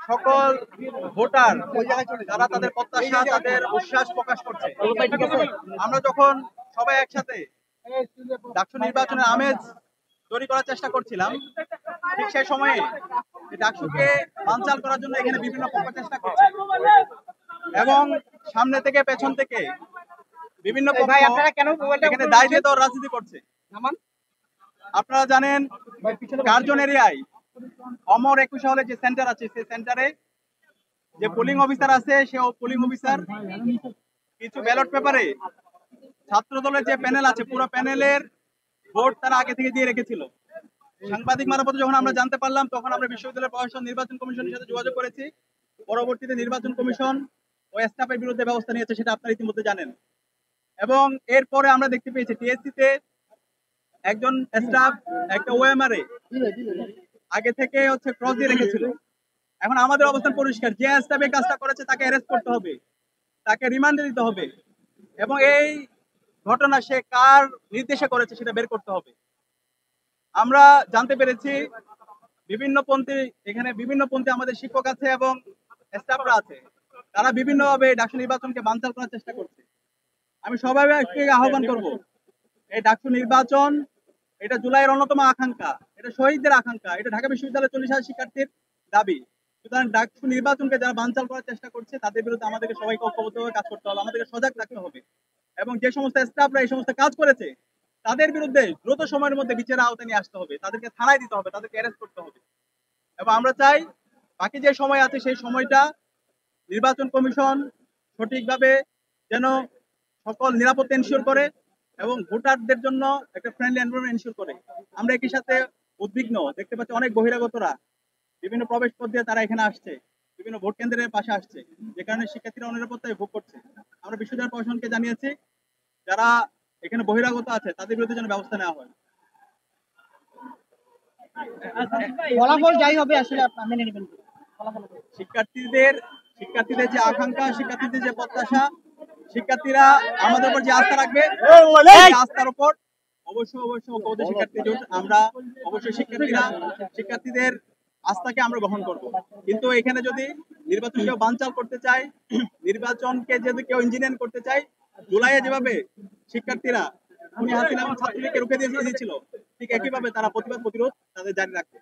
সকল ভোটার তারা তাদের প্রত্যাশা তাদের উচ্ছ্বাস প্রকাশ করছে। আমরা যখন সবাই একসাথে ডাকসু নির্বাচনের আমেজ তৈরি করার চেষ্টা করছিলাম, ঠিক সেই সময়ে ডাকসুকে বানচাল করার জন্য এখানে বিভিন্ন পক্ষ চেষ্টা করছে এবং সামনে থেকে পেছন থেকে বিভিন্ন পক্ষ এখানে দায় দিয়ে দেওয়ার রাজনীতি করছে। আপনারা জানেন কার্জন এরিয়ায় অমর 21 হলে যে সেন্টার আছে, সেই সেন্টারে যে পোলিং অফিসার আছে, সে পোলিং অফিসার কিছু ব্যালট পেপারে ছাত্র দলের যে প্যানেল আছে পুরো প্যানেলের ভোট তারা আগে থেকে দিয়ে রেখেছিল। সাংবাদিক মারফতে যখন আমরা জানতে পারলাম, তখন আমরা বিশ্ববিদ্যালয় প্রশাসন নির্বাচন কমিশনের সাথে যোগাযোগ করেছি। পরবর্তীতে নির্বাচন কমিশন ও স্টাফের বিরুদ্ধে ব্যবস্থা নিয়েছে, সেটা আপনারা ইতিমধ্যে জানেন। এবং এরপরে আমরা দেখতে পেয়েছি টিএসসি তে একজন স্টাফ একটা ওএমআর আগে থেকে ক্রস দিয়ে রেখেছিল। এখন আমাদের অবস্থান পরিষ্কার, যে স্টাফ এই কাজটা করেছে তাকে অ্যারেস্ট করতে হবে, তাকে রিমান্ডে দিতে হবে এবং এই ঘটনা সে কার নির্দেশে করেছে সেটা বের করতে হবে। আমরা জানতে পেরেছি এখানে বিভিন্নপন্থী আমাদের শিক্ষক আছে এবং স্টাফরা আছে, তারা বিভিন্নভাবে ডাকসু নির্বাচনকে বানচাল করার চেষ্টা করছে। আমি সবাইকে আহ্বান করব, এই ডাকসু নির্বাচন এটা জুলাইয়ের অন্যতম আকাঙ্ক্ষা, এটা শহীদদের আকাঙ্ক্ষা, এটা ঢাকা বিশ্ববিদ্যালয়ের 40,000 শিক্ষার্থীর দাবি। সুতরাং ডাকসু নির্বাচনকে যারা বানচাল করার চেষ্টা করছে তাদের বিরুদ্ধে আমাদেরকে সবাইকে ঐক্যবদ্ধভাবে কাজ করতে হবে, আমাদেরকে সজাগ থাকতে হবে এবং যে সমস্ত স্টাফরা এই সমস্ত কাজ করেছে তাদের বিরুদ্ধে দ্রুত সময়ের মধ্যে বিচারের আওতায় নিয়ে আসতে হবে, তাদেরকে থানায় দিতে হবে, তাদেরকে অ্যারেস্ট করতে হবে। এবং আমরা চাই বাকি যে সময় আছে সেই সময়টা নির্বাচন কমিশন সঠিকভাবে যেন সকল নিরাপত্তা এনশিওর করে এবং ভোটারদের জন্য একটা ফ্রেন্ডলি এনভায়রনমেন্ট এনশিওর করে। আমরা একই সাথে উদ্বিগ্ন, দেখতে পাচ্ছি অনেক বহিরাগতরা বিভিন্ন প্রবেশ পথ দিয়ে তারা এখানে আসছে, বিভিন্ন ভোট কেন্দ্রের পাশে আসছে, যে কারণে শিক্ষার্থীরা অনিরাপত্তায় ভোগ করছে। আমরা বিশ্ববিদ্যালয় প্রশাসনকে জানিয়েছি যারা এখানে বহিরাগত আছে তাদের বিরুদ্ধে যেন ব্যবস্থা নেওয়া হয়। ফলাফল যাই হবে আসলে মেনে নেবেন। শিক্ষার্থীদের যে আকাঙ্ক্ষা, শিক্ষার্থীদের যে প্রত্যাশা, শিক্ষার্থীরা আমাদের উপর যে আস্থা রাখবে, এই আস্থার উপর অবশ্যই শিক্ষার্থী জোট আমরা অবশ্যই শিক্ষার্থীদের আস্থাকে আমরা গ্রহণ করব। কিন্তু এখানে যদি নির্বাচন কেউ বানচাল করতে চায়, নির্বাচনকে যদি কেউ ইঞ্জিনিয়ারিং করতে চায়, জুলাইয়ে যেভাবে শিক্ষার্থীরা খুনি হাসিনা এবং ছাত্রলীগকে রুখে দিয়েছিল, ঠিক একইভাবে তারা প্রতিবাদ প্রতিরোধ তাদের জারি রাখবে।